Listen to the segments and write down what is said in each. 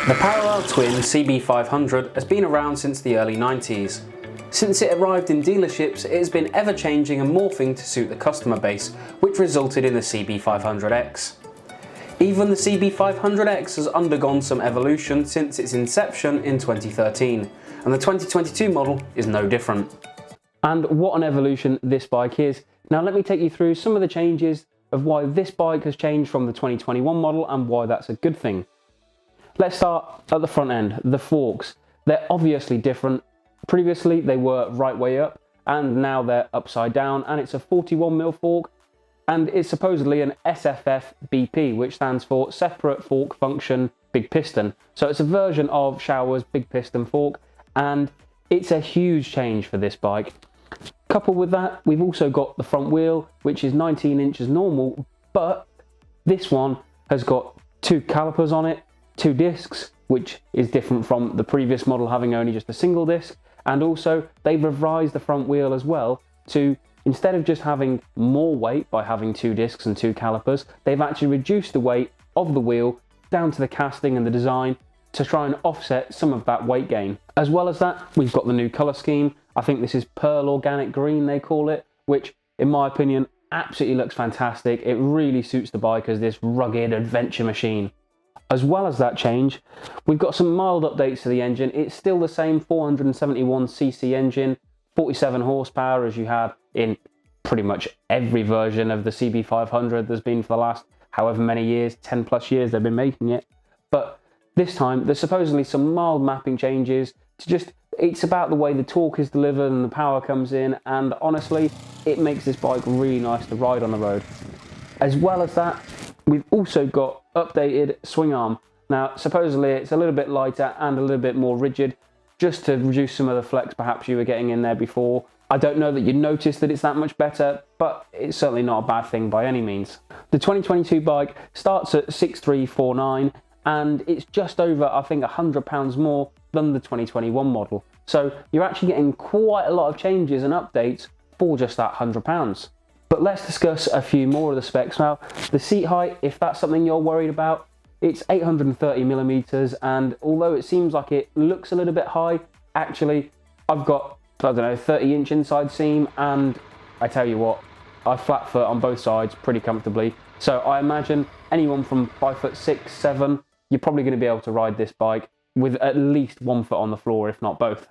The parallel twin cb500 has been around since the early 90s. Since it arrived in dealerships, it has been ever changing and morphing to suit the customer base, which resulted in the cb500x. Even the cb500x has undergone some evolution since its inception in 2013, and the 2022 model is no different. And what an evolution this bike is. Now let me take you through some of the changes of why this bike has changed from the 2021 model and why that's a good thing. Let's start at the front end, the forks. They're obviously different. Previously they were right way up and now they're upside down, and it's a 41mm fork and it's supposedly an SFF BP, which stands for Separate Fork Function Big Piston. So it's a version of Shower's big piston fork, and it's a huge change for this bike. Coupled with that, we've also got the front wheel, which is 19 inches normal, but this one has got 2 calipers on it, 2 discs, which is different from the previous model having only just a single disc. And also they've revised the front wheel as well to, instead of just having more weight by having 2 discs and 2 calipers, they've actually reduced the weight of the wheel down to the casting and the design to try and offset some of that weight gain. As well as that, we've got the new colour scheme. I think this is Pearl Organic Green they call it, which in my opinion absolutely looks fantastic. It really suits the bike as this rugged adventure machine. As well as that change, we've got some mild updates to the engine. It's still the same 471cc engine, 47 horsepower as you had in pretty much every version of the cb500 there's been for the last however many years, 10 plus years they've been making it. But this time there's supposedly some mild mapping changes to just, it's about the way the torque is delivered and the power comes in, and honestly it makes this bike really nice to ride on the road. As well as that, we've also got updated swing arm. Now supposedly it's a little bit lighter and a little bit more rigid, just to reduce some of the flex perhaps you were getting in there before. I don't know that you notice that it's that much better, but it's certainly not a bad thing by any means. The 2022 bike starts at 6349 and it's just over, I think, £100 more than the 2021 model. So you're actually getting quite a lot of changes and updates for just that £100. But let's discuss a few more of the specs now. The seat height, if that's something you're worried about, it's 830mm, and although it seems like it looks a little bit high, actually I've got, I don't know, 30-inch inside seam, and I tell you what, I flat foot on both sides pretty comfortably. So I imagine anyone from 5'6", 7", you're probably going to be able to ride this bike with at least 1 foot on the floor, if not both.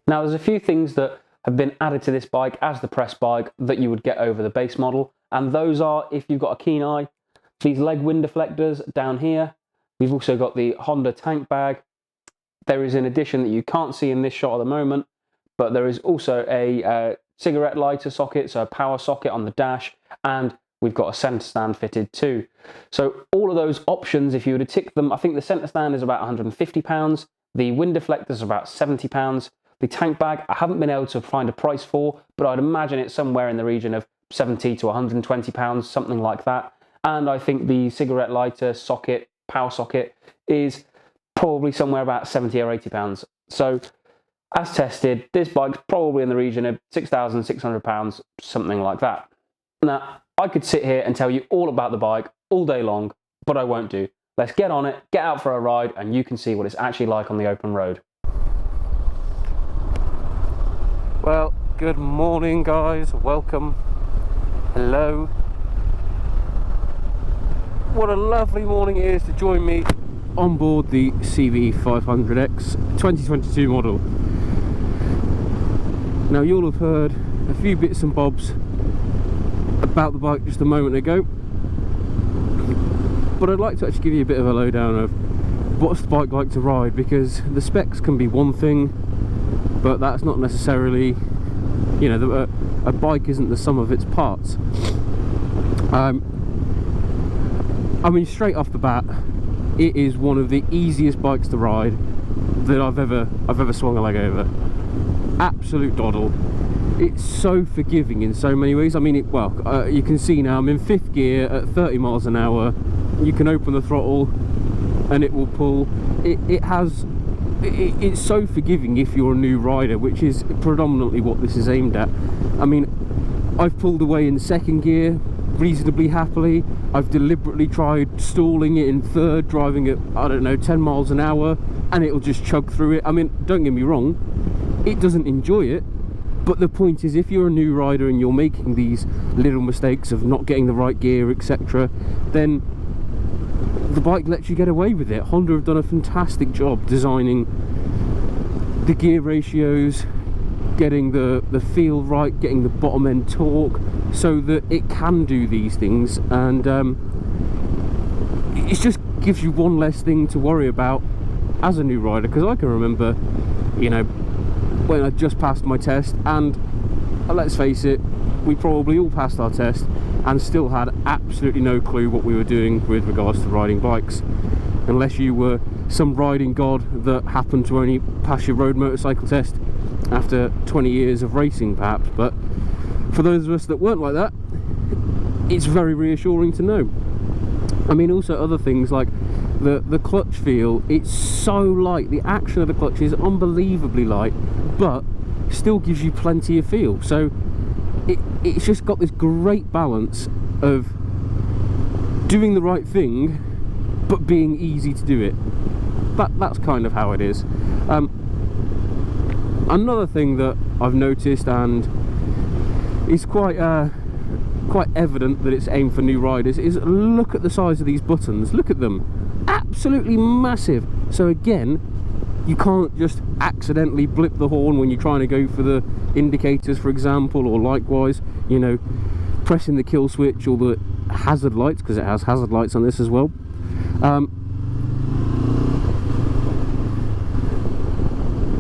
Now there's a few things that have been added to this bike as the press bike that you would get over the base model, and those are, if you've got a keen eye, these leg wind deflectors down here. We've also got the Honda tank bag. There is an addition that you can't see in this shot at the moment, but there is also a cigarette lighter socket, so a power socket on the dash, and we've got a centre stand fitted too. So all of those options, if you were to tick them, I think the centre stand is about £150, the wind deflectors is about £70, the tank bag I haven't been able to find a price for, but I'd imagine it's somewhere in the region of £70 to £120, something like that. And I think the cigarette lighter socket, power socket, is probably somewhere about £70 or £80. So as tested, this bike's probably in the region of £6,600, something like that. Now, I could sit here and tell you all about the bike all day long, but I won't do. Let's get on it, get out for a ride, and you can see what it's actually like on the open road. Well, good morning guys, welcome, hello. What a lovely morning it is to join me on board the cb500x 2022 model. Now you'll have heard a few bits and bobs about the bike just a moment ago, but I'd like to actually give you a bit of a lowdown of what's the bike like to ride, because the specs can be one thing, but that's not necessarily, you know, a bike isn't the sum of its parts. I mean, straight off the bat, it is one of the easiest bikes to ride that I've ever swung a leg over. Absolute doddle. It's so forgiving in so many ways. I mean, you can see now I'm in 5th gear at 30 miles an hour. You can open the throttle and it will pull. It's so forgiving if you're a new rider, which is predominantly what this is aimed at. I mean, I've pulled away in second gear reasonably happily. I've deliberately tried stalling it in third, driving at, I don't know, 10 miles an hour, and it'll just chug through it. I mean, don't get me wrong, it doesn't enjoy it, but the point is, if you're a new rider and you're making these little mistakes of not getting the right gear, etc., then the bike lets you get away with it. Honda have done a fantastic job designing the gear ratios, getting the feel right, getting the bottom end torque so that it can do these things, and it just gives you one less thing to worry about as a new rider. Because I can remember, you know, when I just passed my test, and let's face it, we probably all passed our test and still had absolutely no clue what we were doing with regards to riding bikes, unless you were some riding god that happened to only pass your road motorcycle test after 20 years of racing perhaps. But for those of us that weren't like that, it's very reassuring to know. I mean, also other things like the clutch feel, it's so light, the action of the clutch is unbelievably light, but still gives you plenty of feel. So it's just got this great balance of doing the right thing but being easy to do it. That's kind of how it is. Another thing that I've noticed, and is quite evident that it's aimed for new riders, is look at the size of these buttons. Look at them, absolutely massive. So again, you can't just accidentally blip the horn when you're trying to go for the indicators, for example, or likewise, you know, pressing the kill switch or the hazard lights, because it has hazard lights on this as well.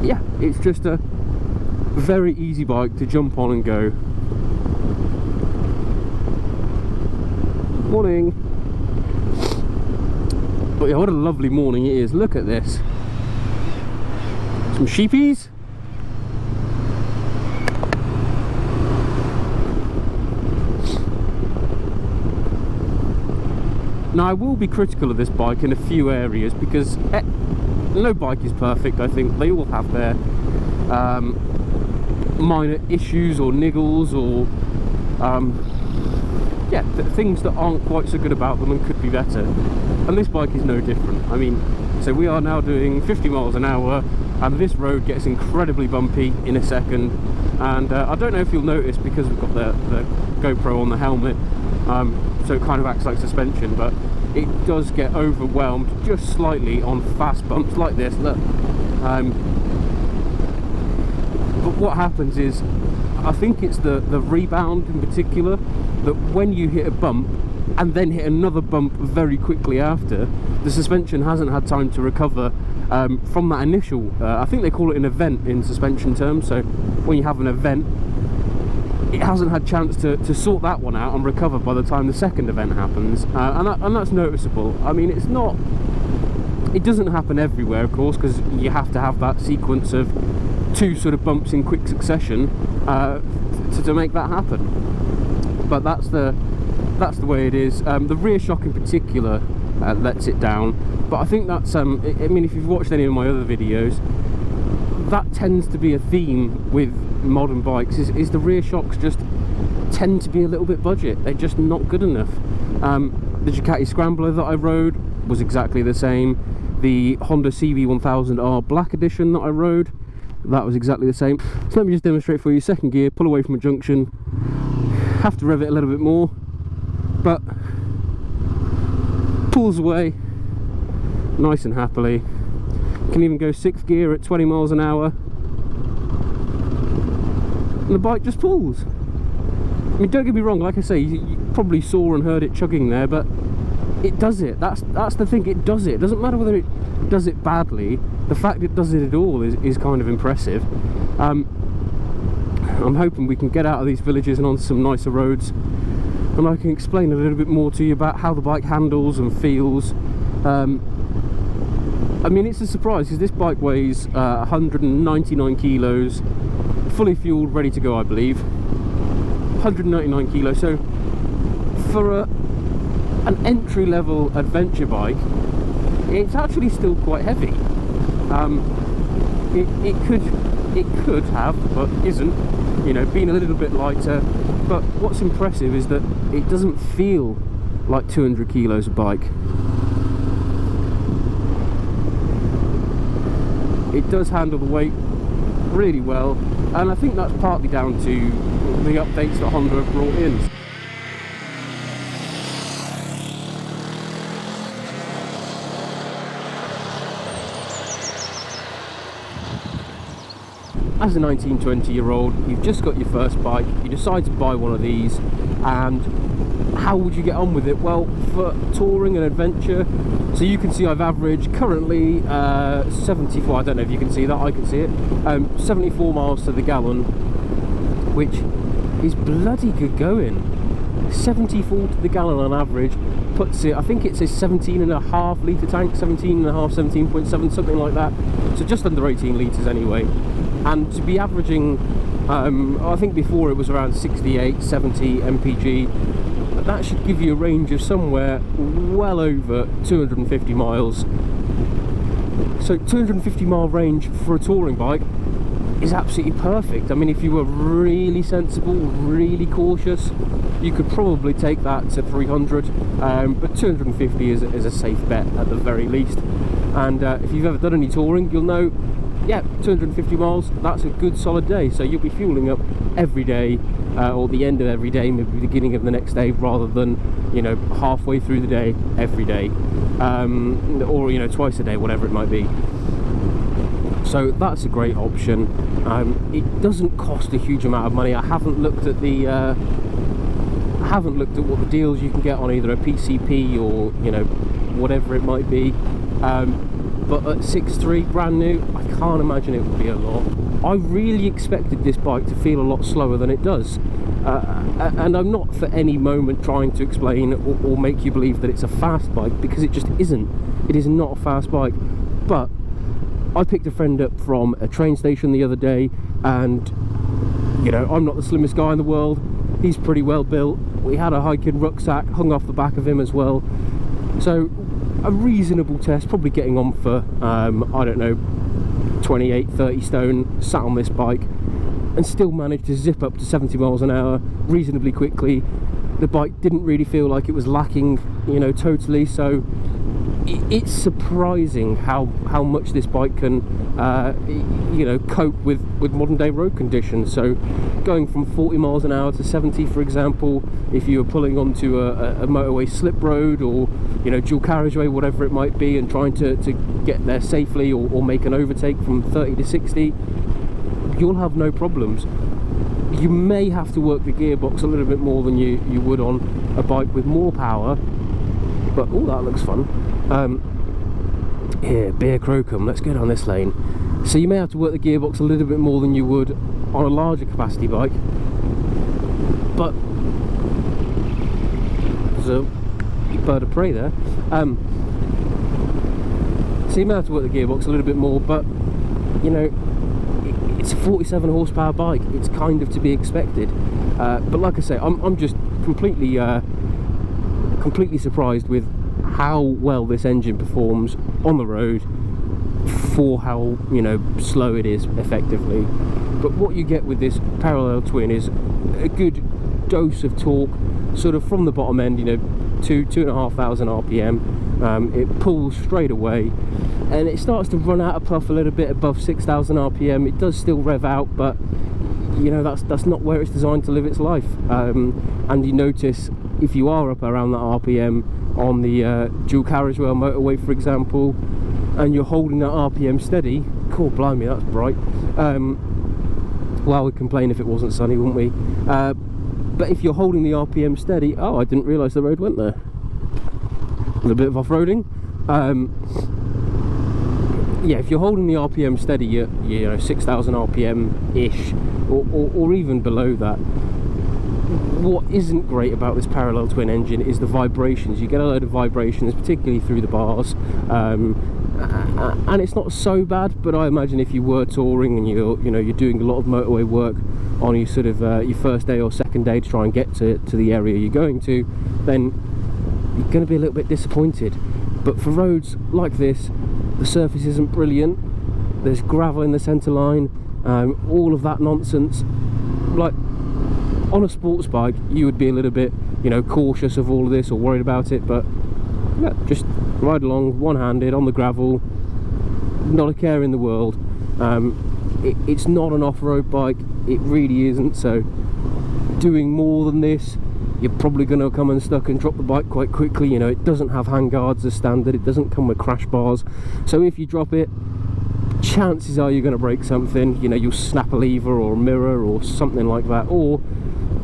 Yeah, it's just a very easy bike to jump on and go. Morning. But yeah, what a lovely morning it is. Look at this. Some sheepies. Now, I will be critical of this bike in a few areas, because no bike is perfect. I think they all have their minor issues or niggles, or yeah, things that aren't quite so good about them and could be better, and this bike is no different. I mean, so we are now doing 50 miles an hour, and this road gets incredibly bumpy in a second, and I don't know if you'll notice, because we've got the GoPro on the helmet, so it kind of acts like suspension, but it does get overwhelmed just slightly on fast bumps like this. Look. But what happens is, I think it's the rebound in particular, that when you hit a bump and then hit another bump very quickly after, the suspension hasn't had time to recover from that initial, I think they call it an event in suspension terms. So when you have an event, it hasn't had chance to sort that one out and recover by the time the second event happens, and that's noticeable. I mean, it doesn't happen everywhere, of course, because you have to have that sequence of two sort of bumps in quick succession to make that happen. But that's the way it is. The rear shock in particular lets it down, but I think that's I mean, if you've watched any of my other videos, that tends to be a theme with modern bikes, is the rear shocks just tend to be a little bit budget. They're just not good enough. The Ducati Scrambler that I rode was exactly the same. The Honda cb500x Black Edition that I rode, that was exactly the same. So let me just demonstrate for you. Second gear, pull away from a junction, have to rev it a little bit more, but pulls away nice and happily. Can even go sixth gear at 20 miles an hour, and the bike just pulls. I mean, don't get me wrong, like I say, you probably saw and heard it chugging there, but it does it. That's the thing, it does it. It doesn't matter whether it does it badly, the fact it does it at all is kind of impressive. I'm hoping we can get out of these villages and onto some nicer roads, and I can explain a little bit more to you about how the bike handles and feels. I mean, it's a surprise, because this bike weighs 199 kilos, fully fueled, ready to go, I believe. 199 kilos, so for an entry-level adventure bike, it's actually still quite heavy. It could have, but isn't, you know, being a little bit lighter. But what's impressive is that it doesn't feel like 200 kilos a bike. It does handle the weight really well, and I think that's partly down to the updates that Honda have brought in. As a 19, 20-year-old, you've just got your first bike, you decide to buy one of these, and how would you get on with it? Well, for touring and adventure, so you can see I've averaged currently 74, I don't know if you can see that, I can see it, 74 miles to the gallon, which is bloody good going. 74 to the gallon on average puts it, I think it's a 17.5 litre tank, 17.5, 17.7, something like that, so just under 18 litres anyway. And to be averaging, I think before it was around 68, 70 mpg, that should give you a range of somewhere well over 250 miles. So 250 mile range for a touring bike is absolutely perfect. I mean, if you were really sensible, really cautious, you could probably take that to 300, but 250 is a safe bet at the very least. And if you've ever done any touring, you'll know, yeah, 250 miles, that's a good solid day. So you'll be fueling up every day, or the end of every day, maybe the beginning of the next day, rather than, you know, halfway through the day every day, or, you know, twice a day, whatever it might be. So that's a great option. It doesn't cost a huge amount of money. I haven't looked at what the deals you can get on either a PCP or, you know, whatever it might be. But at 6.3 brand new, I can't imagine it would be a lot. I really expected this bike to feel a lot slower than it does, and I'm not for any moment trying to explain or make you believe that it's a fast bike, because it just isn't. It is not a fast bike. But I picked a friend up from a train station the other day, and, you know, I'm not the slimmest guy in the world. He's pretty well built. We had a hiking rucksack hung off the back of him as well, so a reasonable test, probably getting on for I don't know, 28, 30 stone, sat on this bike and still managed to zip up to 70 miles an hour reasonably quickly. The bike didn't really feel like it was lacking, you know, totally. So it's surprising how much this bike can you know, cope with modern day road conditions. So going from 40 miles an hour to 70, for example, if you were pulling onto a motorway slip road, or, you know, dual carriageway, whatever it might be, and trying to get there safely, or make an overtake from 30 to 60, you'll have no problems. You may have to work the gearbox a little bit more than you would on a bike with more power, but oh, that looks fun. Here, Beer Crocombe, let's go down this lane. So you may have to work the gearbox a little bit more than you would on a larger capacity bike, but there's a bird of prey there. So you may have to work the gearbox a little bit more, but, you know, it's a 47 horsepower bike. It's kind of to be expected. But like I say, I'm just completely surprised with how well this engine performs on the road for how, you know, slow it is effectively. But what you get with this parallel twin is a good dose of torque, sort of from the bottom end, you know, 2,500 RPM. It pulls straight away, and it starts to run out of puff a little bit above 6,000 RPM. It does still rev out, but, you know, that's not where it's designed to live its life. And you notice, if you are up around that RPM on the dual carriageway or motorway, for example, and you're holding that RPM steady, cool, blimey, that's bright. Well, we'd complain if it wasn't sunny, wouldn't we? But if you're holding the RPM steady, oh, I didn't realise the road went there. A little bit of off-roading. Yeah, if you're holding the RPM steady, you know, 6,000 RPM-ish, or even below that. What isn't great about this parallel twin engine is the vibrations. You get a load of vibrations, particularly through the bars, and it's not so bad. But I imagine if you were touring and you're doing a lot of motorway work on your sort of your first day or second day to try and get to the area you're going to, then you're going to be a little bit disappointed. But for roads like this, the surface isn't brilliant. There's gravel in the centre line, all of that nonsense. like, on a sports bike, you would be a little bit, you know, cautious of all of this or worried about it, but yeah, just ride along one-handed on the gravel, not a care in the world. It's not an off-road bike, it really isn't, so doing more than this, you're probably going to come unstuck and drop the bike quite quickly. You know, it doesn't have handguards as standard, it doesn't come with crash bars, so if you drop it, chances are you're going to break something. You know, you'll snap a lever or a mirror or something like that, or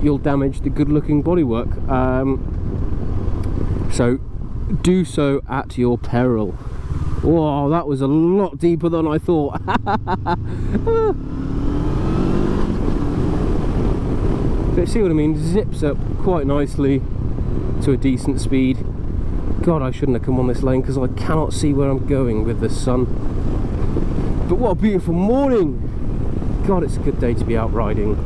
you'll damage the good looking bodywork. So do so at your peril. Whoa, that was a lot deeper than I thought. But see what I mean? Zips up quite nicely to a decent speed. God, I shouldn't have come on this lane because I cannot see where I'm going with the sun. But what a beautiful morning! God, it's a good day to be out riding.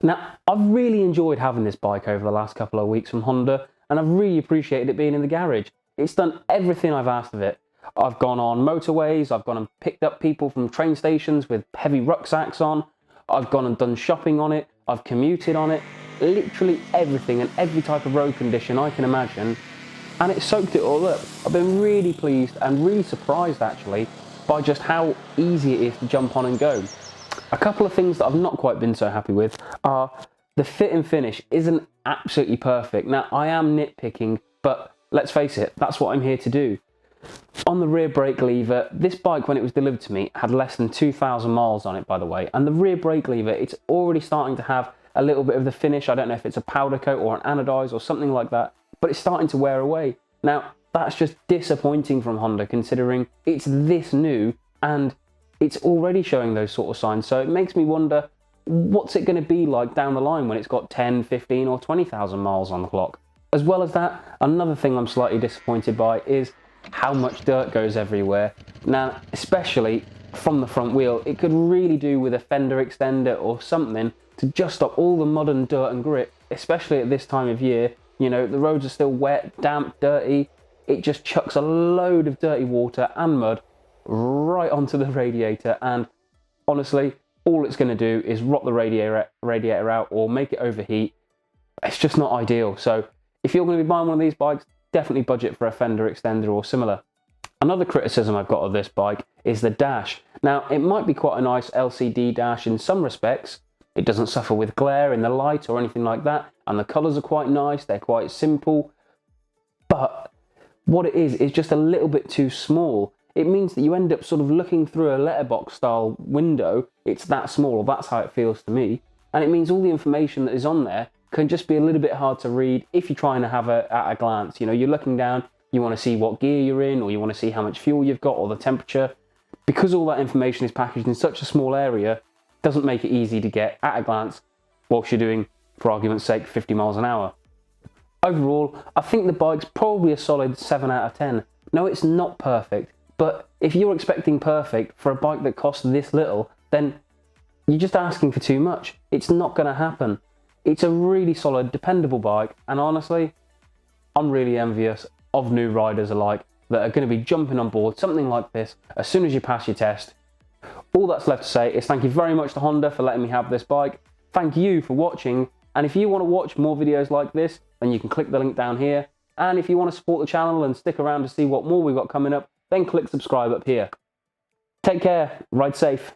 Now, I've really enjoyed having this bike over the last couple of weeks from Honda, and I've really appreciated it being in the garage. It's done everything I've asked of it. I've gone on motorways, I've gone and picked up people from train stations with heavy rucksacks on, I've gone and done shopping on it, I've commuted on it, literally everything and every type of road condition I can imagine, and it soaked it all up. I've been really pleased and really surprised actually by just how easy it is to jump on and go. A couple of things that I've not quite been so happy with are the fit and finish isn't absolutely perfect. Now, I am nitpicking, but let's face it, that's what I'm here to do. On the rear brake lever, this bike when it was delivered to me had less than 2,000 miles on it, by the way, and the rear brake lever, it's already starting to have a little bit of the finish. I don't know if it's a powder coat or an anodized or something like that, but it's starting to wear away. Now, that's just disappointing from Honda considering it's this new and it's already showing those sort of signs, so it makes me wonder what's it going to be like down the line when it's got 10, 15 or 20,000 miles on the clock. As well as that, another thing I'm slightly disappointed by is how much dirt goes everywhere. Now, especially from the front wheel, it could really do with a fender extender or something to just stop all the mud and dirt and grit, especially at this time of year. You know, the roads are still wet, damp, dirty. It just chucks a load of dirty water and mud right onto the radiator, and honestly, all it's going to do is rot the radiator out or make it overheat. It's just not ideal. So if you're going to be buying one of these bikes, definitely budget for a fender extender or similar. Another criticism I've got of this bike is the dash. Now, it might be quite a nice LCD dash in some respects. It doesn't suffer with glare in the light or anything like that, and the colours are quite nice, they're quite simple, but what it is just a little bit too small. It means that you end up sort of looking through a letterbox style window. It's that small, or that's how it feels to me, and it means all the information that is on there can just be a little bit hard to read if you're trying to have at a glance. You know, you're looking down, you want to see what gear you're in, or you want to see how much fuel you've got, or the temperature. Because all that information is packaged in such a small area, it doesn't make it easy to get at a glance whilst you're doing, for argument's sake, 50 miles an hour. Overall, I think the bike's probably a solid 7 out of 10. No, it's not perfect, but if you're expecting perfect for a bike that costs this little, then you're just asking for too much. It's not going to happen. It's a really solid, dependable bike, and honestly, I'm really envious of new riders alike that are going to be jumping on board something like this as soon as you pass your test. All that's left to say is thank you very much to Honda for letting me have this bike. Thank you for watching, and if you want to watch more videos like this, then you can click the link down here, and if you want to support the channel and stick around to see what more we've got coming up, then click subscribe up here. Take care, ride safe.